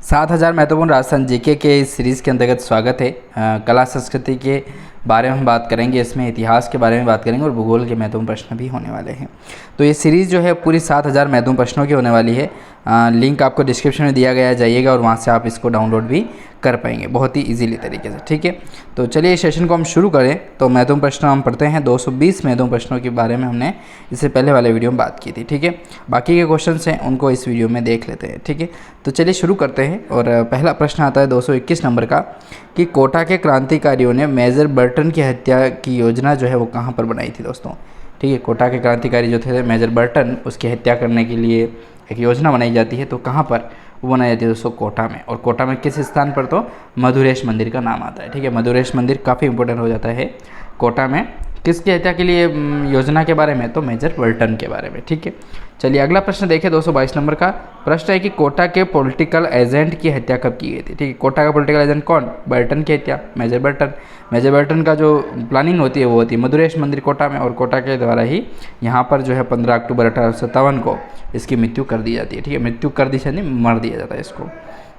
7000 महत्वपूर्ण राजस्थान जीके के इस सीरीज़ के अंतर्गत स्वागत है। कला संस्कृति के बारे में हम बात करेंगे, इसमें इतिहास के बारे में बात करेंगे और भूगोल के महत्वपूर्ण प्रश्न भी होने वाले हैं। तो ये सीरीज़ जो है पूरी 7000 महत्वपूर्ण प्रश्नों की होने वाली है। लिंक आपको डिस्क्रिप्शन में दिया गया है, जाइएगा और वहाँ से आप इसको डाउनलोड भी कर पाएंगे बहुत ही इजीली तरीके से। ठीक है, तो चलिए इस सेशन को हम शुरू करें। तो महत्वपूर्ण प्रश्न हम पढ़ते हैं। 220 महत्वपूर्ण प्रश्नों के बारे में हमने इससे पहले वाले वीडियो में बात की थी। ठीक है, बाकी के क्वेश्चन हैं उनको इस वीडियो में देख लेते हैं। ठीक है, तो चलिए शुरू करते हैं। और पहला प्रश्न आता है 221 नंबर का कि कोटा के क्रांतिकारियों ने मेजर बर्टन की हत्या की योजना जो है वो कहाँ पर बनाई थी दोस्तों। ठीक है, कोटा के क्रांतिकारी जो थे मेजर बर्टन, उसकी हत्या करने के लिए एक योजना बनाई जाती है। तो कहाँ पर वो बनाई जाती है दोस्तों? कोटा में। और कोटा में किस स्थान पर? तो मधुरेश मंदिर का नाम आता है। ठीक है, मधुरेश मंदिर काफ़ी इंपॉर्टेंट हो जाता है कोटा में। किसकी हत्या के लिए योजना के बारे में? तो मेजर बर्टन के बारे में। ठीक है, चलिए अगला प्रश्न देखिए। 222 नंबर का प्रश्न है कि कोटा के पॉलिटिकल एजेंट की हत्या कब की गई थी। ठीक है, कोटा का पॉलिटिकल एजेंट कौन? बर्टन की हत्या, मेजर बर्टन। मेजर बर्टन का जो प्लानिंग होती है वो होती है मधुरेश मंदिर कोटा में, और कोटा के द्वारा ही यहाँ पर जो है 15 अक्टूबर 1857 को इसकी मृत्यु कर दी जाती है। ठीक है, मृत्यु कर दी जाती, मर दिया जाता है इसको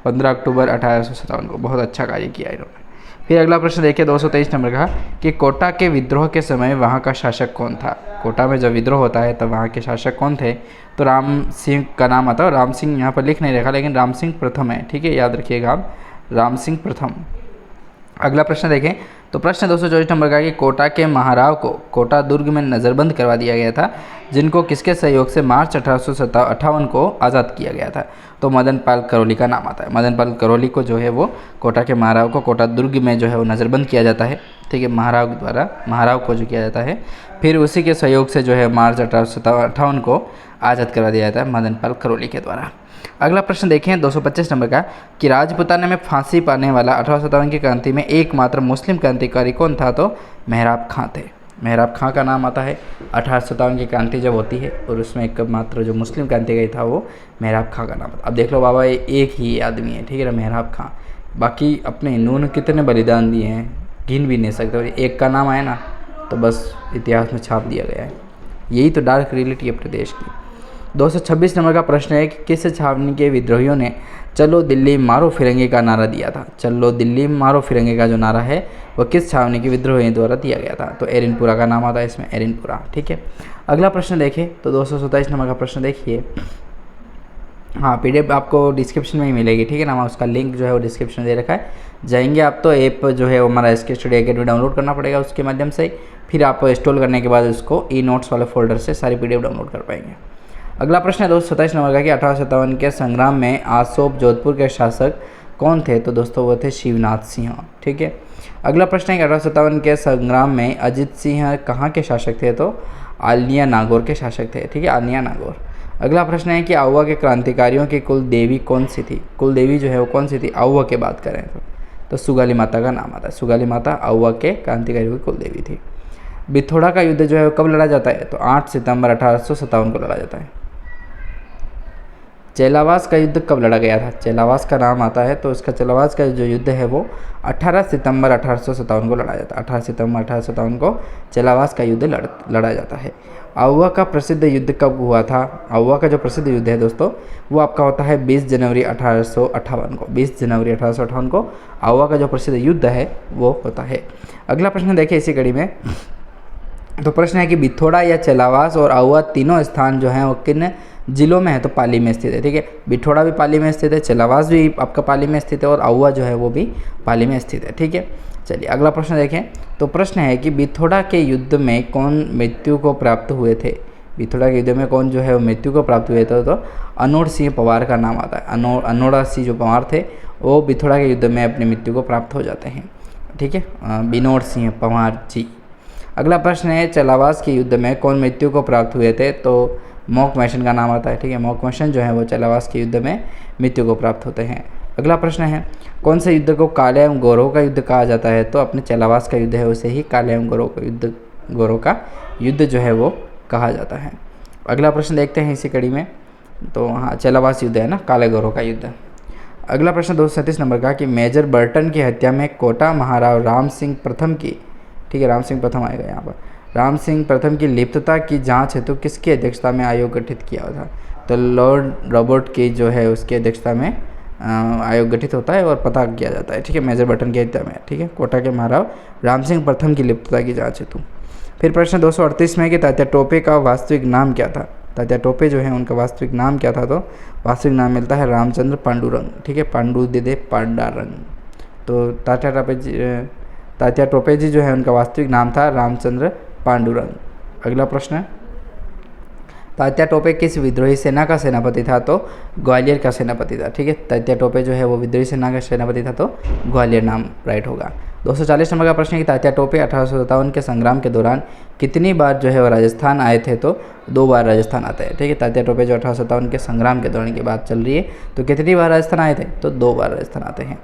15 अक्टूबर 1857 को। बहुत अच्छा कार्य किया इन्होंने। फिर अगला प्रश्न देखिए 223 नंबर का कि कोटा के विद्रोह के समय वहाँ का शासक कौन था। कोटा में जब विद्रोह होता है तब वहाँ के शासक कौन थे? तो राम सिंह का नाम आता है। राम सिंह यहाँ पर लिख नहीं रखा, लेकिन राम सिंह प्रथम है। ठीक है, याद रखिएगा आप, राम सिंह प्रथम। अगला प्रश्न देखें तो प्रश्न 224 नंबर का कि कोटा के महाराव को कोटा दुर्ग में नज़रबंद करवा दिया गया था, जिनको किसके सहयोग से मार्च 1858 को आज़ाद किया गया था। तो मदन पाल करौली का नाम आता है। मदन पाल करौली को जो है वो कोटा के महाराव को कोटा दुर्ग में जो है वो नज़रबंद किया जाता है। ठीक है, महाराव द्वारा महाराव को जो किया जाता है, फिर उसी के सहयोग से जो है मार्च 1858 को आज़ाद करवा दिया जाता है मदन पाल करौली के द्वारा। अगला प्रश्न देखें 225 नंबर का कि राजपुताना में फांसी पाने वाला 1857 की क्रांति में एकमात्र मुस्लिम क्रांतिकारी कौन था? तो मेहराब खां थे। मेहराब खां का नाम आता है। 1857 की क्रांति जब होती है और उसमें एकमात्र जो मुस्लिम क्रांतिकारी था वो मेहराब खां का नाम आता है। अब देख लो बाबा, एक ही आदमी है। ठीक है ना, मेहराब खां। बाकी अपने हिंदुओं ने कितने बलिदान दिए हैं गिन भी नहीं सकते, और एक का नाम आया ना तो बस इतिहास में छाप दिया गया है। यही तो डार्क रियलिटी है अपने देश की। 226 नंबर का प्रश्न है कि किस छावनी के विद्रोहियों ने चलो दिल्ली मारो फिरंगी का नारा दिया था। चलो दिल्ली मारो फिरंगी का जो नारा है वो किस छावनी के विद्रोहियों द्वारा दिया गया था? तो एरिनपुरा का नाम आता है इसमें, एरिनपुरा। ठीक है, अगला प्रश्न देखें तो 227 नंबर का प्रश्न देखिए। हाँ, PDF आपको डिस्क्रिप्शन में ही मिलेगी। ठीक है ना, उसका लिंक जो है वो डिस्क्रिप्शन में दे रखा है। जाएंगे आप तो ऐप जो है वो हमारा SK स्टडी अकेडमी डाउनलोड करना पड़ेगा, उसके माध्यम से फिर आप इंस्टॉल करने के बाद उसको ई-नोट्स वाले फोल्डर से सारी PDF डाउनलोड कर पाएंगे। अगला प्रश्न है 227 नंबर का कि 1857 के संग्राम में आसोप जोधपुर के शासक कौन थे? तो दोस्तों वो थे शिवनाथ सिंह। ठीक है, अगला प्रश्न है कि 1857 के संग्राम में अजित सिंह कहाँ के शासक थे? तो आलिया नागौर के शासक थे। ठीक है, आलिया नागौर। अगला प्रश्न है कि आउवा के क्रांतिकारियों की कुल देवी कौन सी थी? कुल देवी जो है वो कौन सी थी आउवा की बात करें तो सुगाली माता का नाम आता है। सुगाली माता आउवा के क्रांतिकारियों की कुल देवी थी। बिथोड़ा का युद्ध जो है वो कब लड़ा जाता है? तो 8 सितंबर 1857 को लड़ा जाता है। चेलावास का युद्ध कब लड़ा गया था? चेलावास का नाम आता है, तो इसका चेलावास का जो युद्ध है वो 18 सितंबर 1857 को लड़ा जाता है। 18 सितंबर 1857 को चेलावास का युद्ध लड़ा जाता है। आउवा का प्रसिद्ध युद्ध कब हुआ था? आउवा का जो प्रसिद्ध युद्ध है दोस्तों वो आपका होता है 20 जनवरी 1858 को। 20 जनवरी 1858 को आउवा का जो प्रसिद्ध युद्ध है वो होता है। अगला प्रश्न देखिए इसी कड़ी में। तो प्रश्न है कि बिथोड़ा या चेलावास और आउवा तीनों स्थान जो हैं वो किन जिलों में है? तो पाली में स्थित है। ठीक है, बिठोड़ा भी पाली में स्थित है, चेलावास भी आपका पाली में स्थित है, और आउवा जो है वो भी पाली में स्थित है। ठीक है, चलिए अगला प्रश्न देखें। तो प्रश्न है कि बिथोड़ा के युद्ध में कौन मृत्यु को प्राप्त हुए थे? बिथोड़ा के युद्ध में कौन जो है वो मृत्यु को प्राप्त हुए थे? तो अनोड़ सिंह पवार का नाम आता है। अनोड़ा सिंह जो पवार थे वो बिथोड़ा के युद्ध में अपनी मृत्यु को प्राप्त हो जाते हैं। ठीक है, बिनोड़ सिंह पवार जी। अगला प्रश्न है चेलावास के युद्ध में कौन मृत्यु को प्राप्त हुए थे? तो मॉकमैशन का नाम आता है। ठीक है, मॉकमैशन जो है वो चेलावास के युद्ध में मृत्यु को प्राप्त होते हैं। अगला प्रश्न है कौन से युद्ध को काले एवं गौरव का युद्ध कहा जाता है? तो अपने चेलावास का युद्ध है उसे ही काले एवं गौरव का युद्ध जो है वो कहा जाता है। अगला प्रश्न देखते हैं इसी कड़ी में। तो हाँ, चेलावास युद्ध है ना, काले गौरव का युद्ध। अगला प्रश्न 237 नंबर का कि मेजर बर्टन की हत्या में कोटा महाराव राम सिंह प्रथम की, ठीक है राम सिंह प्रथम आएगा यहाँ पर, राम सिंह प्रथम की लिप्तता की जांच हेतु किसकी अध्यक्षता में आयोग गठित किया था? तो लॉर्ड रॉबर्ट की जो है उसकी अध्यक्षता में आयोग गठित होता है और पता किया जाता है, ठीक है, मेजर बटन के हित में, ठीक है। कोटा के महाराव राम सिंह प्रथम की लिप्तता की जांच हेतु। फिर प्रश्न 238 में कि तात्या टोपे का वास्तविक नाम क्या था। तात्या टोपे जो है उनका वास्तविक नाम क्या था, तो वास्तविक नाम मिलता है रामचंद्र पांडुरंग, ठीक है, पांडु दे पांडारंग। तो तात्या टोपे जी जो है उनका वास्तविक नाम था रामचंद्र पांडुरंग। अगला प्रश्न, तात्या टोपे किस विद्रोही सेना का सेनापति था, तो ग्वालियर का सेनापति था, ठीक है। तात्या टोपे जो है वो विद्रोही सेना का सेनापति था, तो ग्वालियर नाम राइट होगा। 240 नंबर का प्रश्न है कि तात्या टोपे 1857 के संग्राम के दौरान कितनी बार जो है वो राजस्थान आए थे, तो 2 बार राजस्थान आते हैं, ठीक है। तात्या टोपे जो 1857 के संग्राम के दौरान की बात चल रही है, तो कितनी बार राजस्थान आए थे, तो 2 बार राजस्थान आते हैं।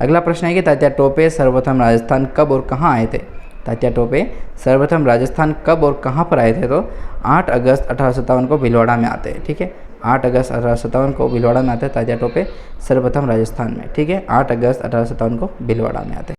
अगला प्रश्न है कि तात्या टोपे सर्वप्रथम राजस्थान कब और कहाँ आए थे। तात्या टोपे सर्वप्रथम राजस्थान कब और कहाँ पर आए थे, तो 8 अगस्त 1857 को भीलवाड़ा में आते हैं, ठीक है। 8 अगस्त 1857 को भीलवाड़ा में आते हैं तात्या टोपे सर्वप्रथम राजस्थान में, ठीक है। 8 अगस्त 1857 को भीलवाड़ा में आते हैं।